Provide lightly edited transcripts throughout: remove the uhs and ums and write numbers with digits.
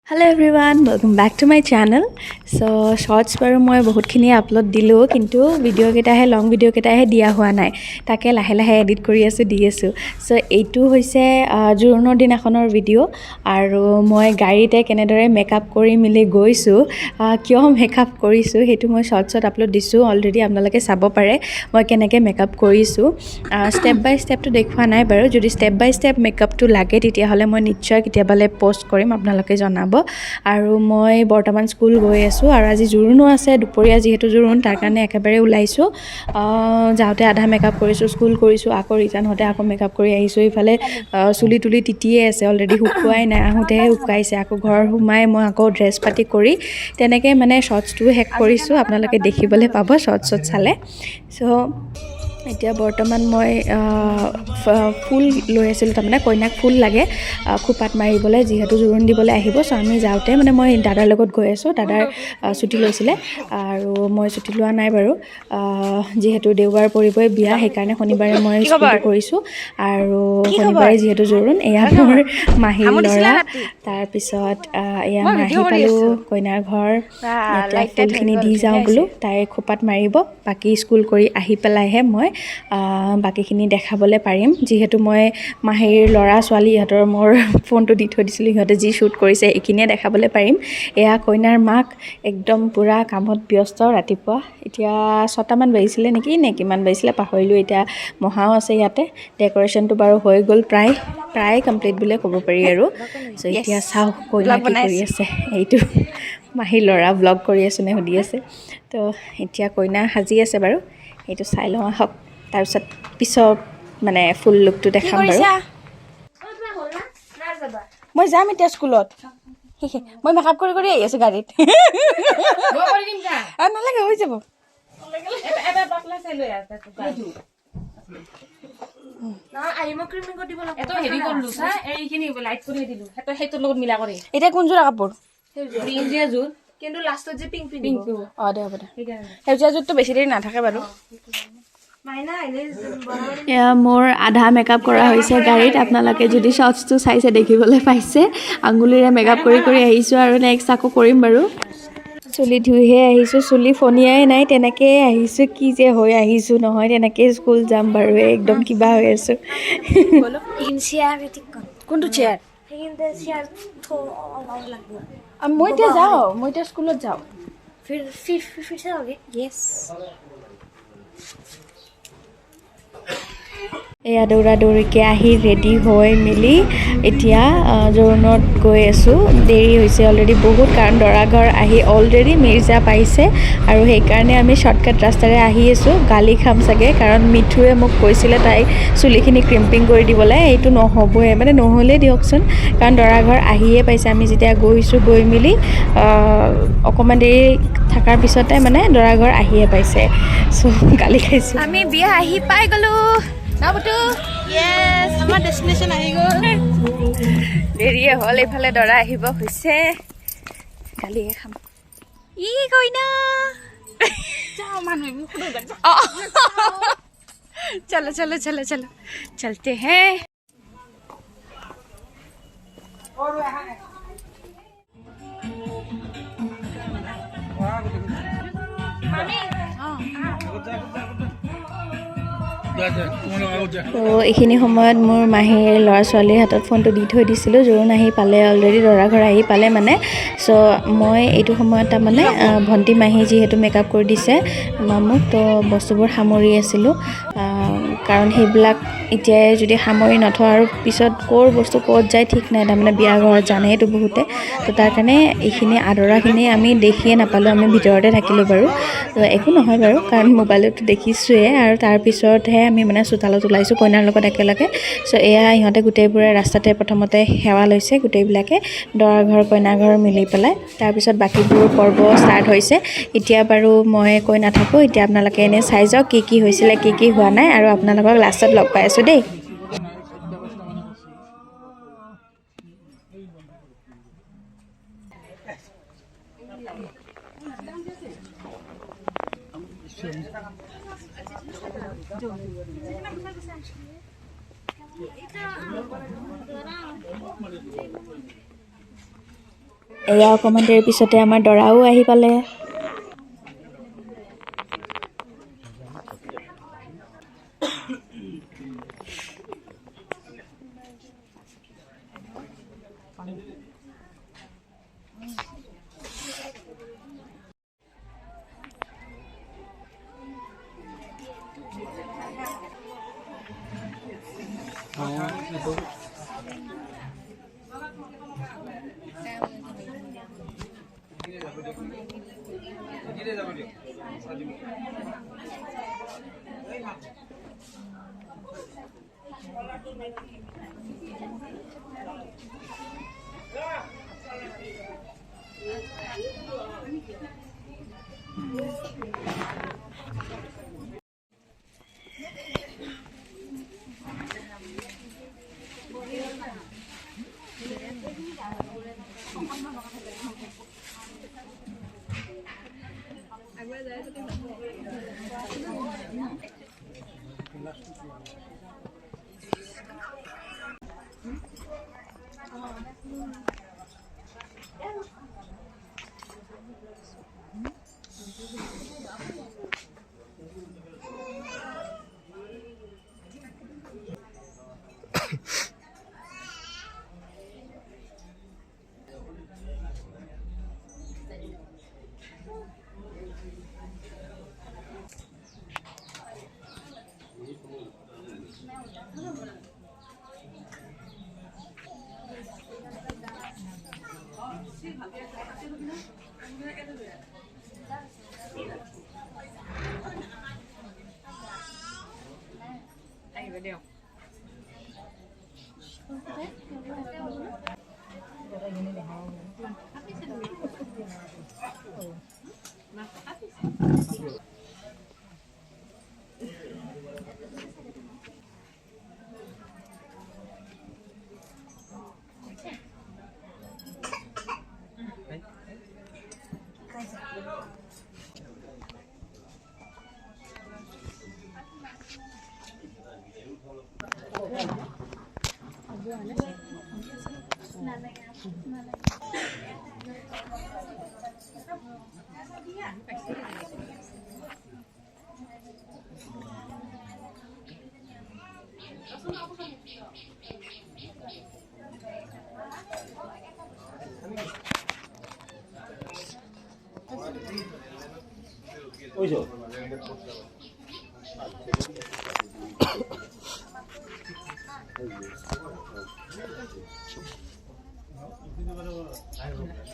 Hello everyone, welcome back to my channel. So shorts বাৰু মই বহুতখিনি আপলোড দিলো কিন্তু ভিডিও কেটাহে লং ভিডিও কেটাহে দিয়া হোৱা নাই তাকে লাহে লাহে এডিট কৰি আছো দি আছো সো এইটো হৈছে জোৰোণৰ দিনাখনৰ ভিডিও আৰু মই গাড়ীতে কেনেদৰে মেকআপ কৰি মিলি গৈছো কিয় মেকআপ কৰিছো হেতু মই শৰ্টছত আপলোড দিছো অলৰেডি আপোনালোকে চাব পাৰে মই কেনেকৈ মেকআপ কৰিছো স্টেপ বাই স্টেপ তো দেখুৱা নাই বাৰু যদি স্টেপ বাই স্টেপ মেকআপটো লাগে তেতিয়া হলে মই নিশ্চয় কেতিয়াবালে পোষ্ট কৰিম আপোনালোকে জনাব আৰু মই বৰ্তমান স্কুল গৈ আছো আৰু আজি জোৰোণো আছে দুপৰীয়া যেহেতু জোৰোণ তাৰ কাৰণে একেবাৰে ওলাইছো যাওতে আধা মেকআপ কৰিছো স্কুল কৰিছো আকৌ ৰিটাৰ্ণ হতে আকৌ মেকআপ কৰি আহিছো ইফালে চুলি তুলি তিতিয়ে আছে অলৰেডি হুকুৱাই নাই আহোতেহে হুকাইছে আকৌ ঘৰ হুমাই মই আকৌ ড্ৰেছ পাতি কৰি তেনেকৈ মানে শৰ্টছটো হেক কৰিছো আপোনালোকে দেখিবলৈ পাব শৰ্টছত চালে সো এতিয়া বৰ্তমান মই ফুল লৈ আছিল তাৰমানে কইনাক ফুল লাগে খুপাত মাৰিবলৈ যেহেতু জোৰোণ দিবলৈ আহিব সো আমি যাওতে মানে মই দাদাৰ লগত গৈ আছো দাদাৰ ছুটি লৈছিলে আৰু মই ছুটি লোৱা নাই বাৰু যেহেতু দেওবাৰ পৰিবই বিয়া সেইকাৰণে শনিবাৰে মই স্কুল কৰিছো আৰু শনিবাৰে যেহেতু জোৰোণ এয়া মোৰ মাহীৰ ল'ৰা তাৰ পিছত এয়া মাহী পালো কইনাৰ ঘৰ ইয়াতে ফুলখিনি দি যাওঁ বোলো তাই খুপাত মাৰিব বাকি স্কুল কৰি আহি পেলাইহে মই বাকিখিনি দেখাবলৈ পাৰিম যেহেতু মই মাহীৰ ল'ৰা ছোৱালী ইহঁতৰ মোৰ ফোনটো দি থৈ দিছিলোঁ ইহঁতে যি শ্বুট কৰিছে এইখিনিয়ে দেখাবলৈ পাৰিম এয়া কইনাৰ মাক একদম পুৰা কামত ব্যস্ত ৰাতিপুৱা এতিয়া 6টা মান বাজিছিলে নেকি নে কিমান বাজিছিলে পাহৰিলোঁ এতিয়া মহাও আছে ইয়াতে ডেকৰেশ্যনটো বাৰু হৈ গ'ল প্ৰায় কমপ্লিট বুলিয়ে ক'ব পাৰি আৰু সো এতিয়া চাওঁ কইনা কি কৰি আছে এইটো মাহীৰ ল'ৰা ব্লগ কৰি আছে নে সুধি আছে তো এতিয়া কইনা সাজি আছে বাৰু এইটো চাই লওঁ আহক তাৰপিছত পিছত মানে ফুল লুকটো দেখাম বাৰু মই যাম এতিয়া স্কুলত মই মেকআপ কৰি কৰি আহি আছো গাড়ীত নালাগে হৈ যাব এতিয়া কোনযোৰা কাপোৰ কিন্তু লাষ্টত যে পিংক পিংক দে হ'ব দে সেউজীয়া যোৰটো বেছি দেৰি নাথাকে বাৰু এয়া মোৰ আধা মেকআপ কৰা হৈছে গাড়ীত আপোনালোকে যদি শৰ্টছটো চাইছে দেখিবলৈ পাইছে আঙুলিৰে মেকআপ কৰি কৰি আহিছোঁ আৰু নেক্সট আকৌ কৰিম বাৰু চুলি ধুইহে আহিছোঁ চুলি ফনিয়াই নাই তেনেকৈ আহিছোঁ কি যে হৈ আহিছোঁ নহয় তেনেকৈ স্কুল যাম বাৰু একদম কিবা হৈ আছোঁ কোনটো চেয়াৰ মই এতিয়া যাওঁ মই এতিয়া স্কুলত যাওঁ এয়া দৌৰা দৌৰিকৈ আহি ৰেডি হৈ মেলি এতিয়া জোৰোণত গৈ আছোঁ দেৰি হৈছে অলৰেডি বহুত কাৰণ দৰা ঘৰ আহি অলৰেডি মিৰ্জা পাইছে আৰু সেইকাৰণে আমি শ্বৰ্টকাট ৰাস্তাৰে আহি আছোঁ গালি খাম চাগে কাৰণ মিঠুৱে মোক কৈছিলে তাই চুলিখিনি ক্ৰিম্পিং কৰি দিবলৈ এইটো নহ'বই মানে নহ'লেই দিয়কচোন কাৰণ দৰা ঘৰ আহিয়ে পাইছে আমি যেতিয়া গৈছোঁ গৈ মেলি অকণমান দেৰি থকাৰ পিছতে মানে দৰা ঘৰ আহিয়ে পাইছে চ' গালি খাইছোঁ আমি বিয়া আহি পাই গ'লোঁ আমাৰ ডেষ্টিনেশ্যন আহি গ'ল দেৰিয়ে হ'ল এইফালে দৰা আহিব হৈছে গালিয়ে খাম ই কইনা চলো চলো চলো চলো চলতে হে তো এইখিনি সময়ত মোৰ মাহীৰ ল'ৰা ছোৱালীৰ হাতত ফোনটো দি থৈ দিছিলোঁ জোৰোণ আহি পালে অলৰেডি দৰা ঘৰ আহি পালে মানে চ' মই এইটো সময়ত তাৰমানে ভণ্টি মাহী যিহেতু মেকআপ কৰি দিছে মামুক তো বস্তুবোৰ সামৰি আছিলোঁ কাৰণ সেইবিলাক এতিয়াই যদি সামৰি নথওঁ আৰু পিছত ক'ৰ বস্তু ক'ত যায় ঠিক নাই তাৰমানে বিয়া ঘৰত জানেইতো বহুতে তো তাৰ কাৰণে এইখিনি আদৰাখিনি আমি দেখিয়ে নাপালোঁ আমি ভিতৰতে থাকিলোঁ বাৰু তো একো নহয় বাৰু কাৰণ মোবাইলতো দেখিছোঁৱে আৰু তাৰপিছতহে আমি মানে চোতালত ওলাইছোঁ কইনাৰ লগত একেলগে চ' এয়া ইহঁতে গোটেইবোৰে ৰাস্তাতে প্ৰথমতে সেৱা লৈছে গোটেইবিলাকে দৰা ঘৰ কইনা ঘৰ মিলি পেলাই তাৰপিছত বাকীবোৰ পৰ্ব ষ্টাৰ্ট হৈছে এতিয়া বাৰু মই কৈ নাথাকোঁ এতিয়া আপোনালোকে এনেই চাই যাওক কি হৈছিলে কি হোৱা নাই আৰু আপোনালোকক লাষ্টত লগ পাই আছোঁ দেই এয়া অকণমান দেৰি পিছতে আমাৰ দৰাও আহি পালে।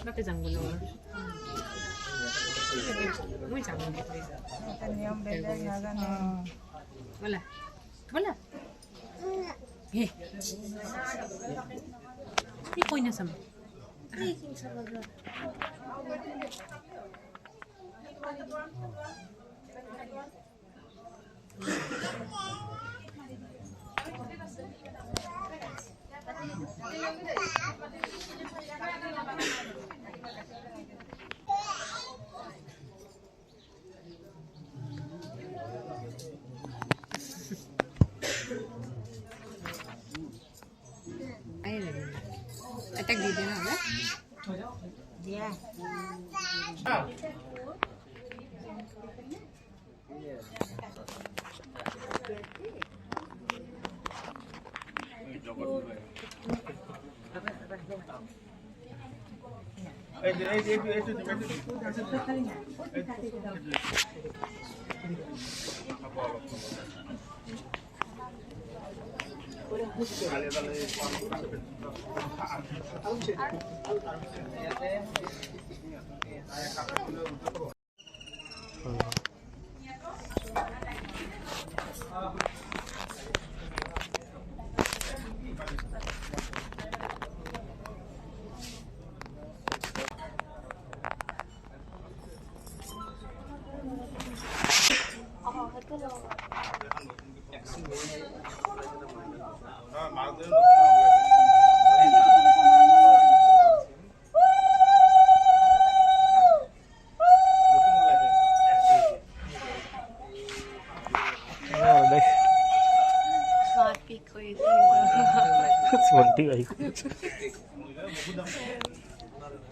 Bakit janggulo? Muy janggulo. Wala. Wala. Eh. Hindi ko inasam. Attack di din na, yeah.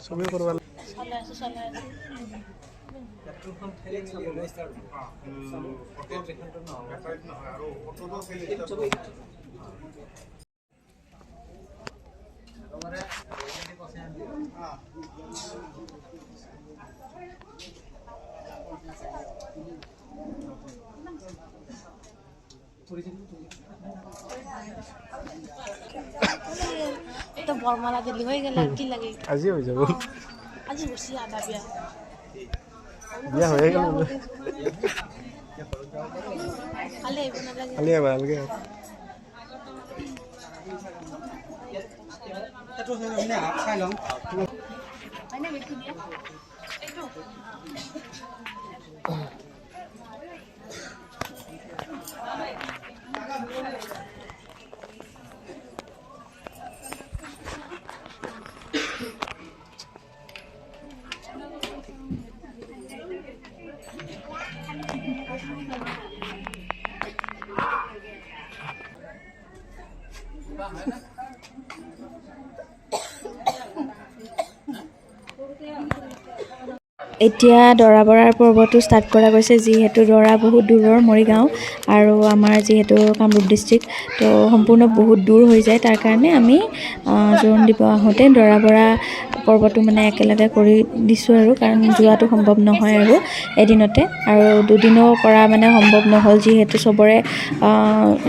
সবে করবা তো বৰমালা দিলি হৈ গেল কি লাগে আজি হৈ যাব আজি বসি আধা বিয়া বিয়া হয়ে গেল খালি আহিব নালাগে খালি ভালকে হয়নে বেছি দিয়া এইটো এতিয়া দৰা বৰাৰ পৰ্বটো ষ্টাৰ্ট কৰা গৈছে যিহেতু দৰা বহুত দূৰৰ মৰিগাঁও আৰু আমাৰ যিহেতু কামৰূপ ডিষ্ট্ৰিক্ট তো সম্পূৰ্ণ বহুত দূৰ হৈ যায় তাৰ কাৰণে আমি জোৰোণ দিব আহোঁতে দৰা বৰা পৰ্বটো মানে একেলগে কৰি দিছোঁ আৰু কাৰণ যোৱাটো সম্ভৱ নহয় আৰু এদিনতে আৰু দুদিনো কৰা মানে সম্ভৱ নহ'ল যিহেতু চবৰে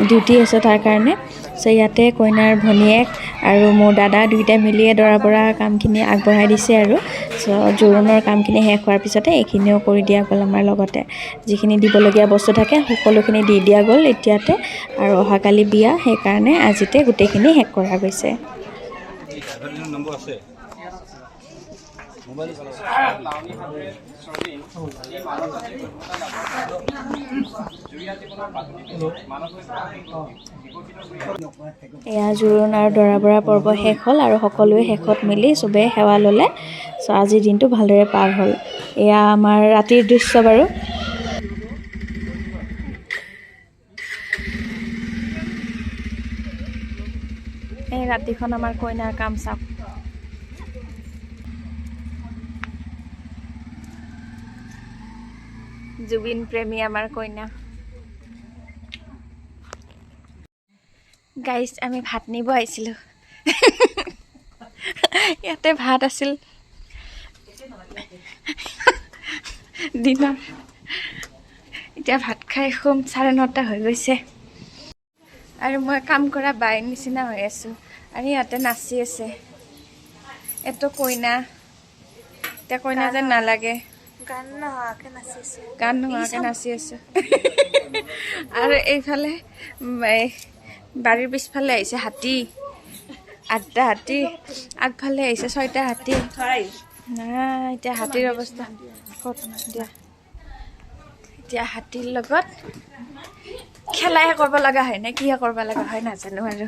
ডিউটি আছে তাৰ কাৰণে চ' ইয়াতে কইনাৰ ভনীয়েক আৰু মোৰ দাদা দুয়োটাই মিলিয়ে দৰা বৰা কামখিনি আগবঢ়াই দিছে আৰু চ' জোৰোণৰ কামখিনি শেষ হোৱাৰ পিছতে এইখিনিও কৰি দিয়া গ'ল আমাৰ লগতে যিখিনি দিবলগীয়া বস্তু থাকে সকলোখিনি দি দিয়া গ'ল এতিয়াতে আৰু অহাকালি বিয়া সেইকাৰণে আজিতে গোটেইখিনি শেষ কৰা গৈছে এয়া জোৰোণ আৰু দৰা বৰা পৰ্ব শেষ হ'ল আৰু সকলোৱে শেষত মিলি চবেই সেৱা ল'লে চ' আজিৰ দিনটো ভালদৰে পাৰ হ'ল এয়া আমাৰ ৰাতিৰ দৃশ্য বাৰু এই ৰাতিখন আমাৰ কইনাৰ কাম চাওক জুবিন প্ৰেমী আমাৰ কইনা গাইজ আমি ভাত নিব আহিছিলোঁ ইয়াতে ভাত আছিল দিনত এতিয়া ভাত খাই খুব 9:30 হৈ গৈছে আৰু মই কাম কৰা বাইৰ নিচিনা হৈ আছোঁ আৰু ইয়াতে নাচি আছে এইটো কইনা এতিয়া কইনা যেন নালাগে গান নোহোৱাকৈ নাচি আছে আৰু এইফালে বাৰীৰ পিছফালে আহিছে হাতী 8টা হাতী আগফালে আহিছে 6টা হাতী নাই এতিয়া হাতীৰ অৱস্থা ক'ত দিয়া এতিয়া হাতীৰ লগত খেলাহে কৰিব লগা হয় নে কিহে কৰিব লগা হয় নাজানো আৰু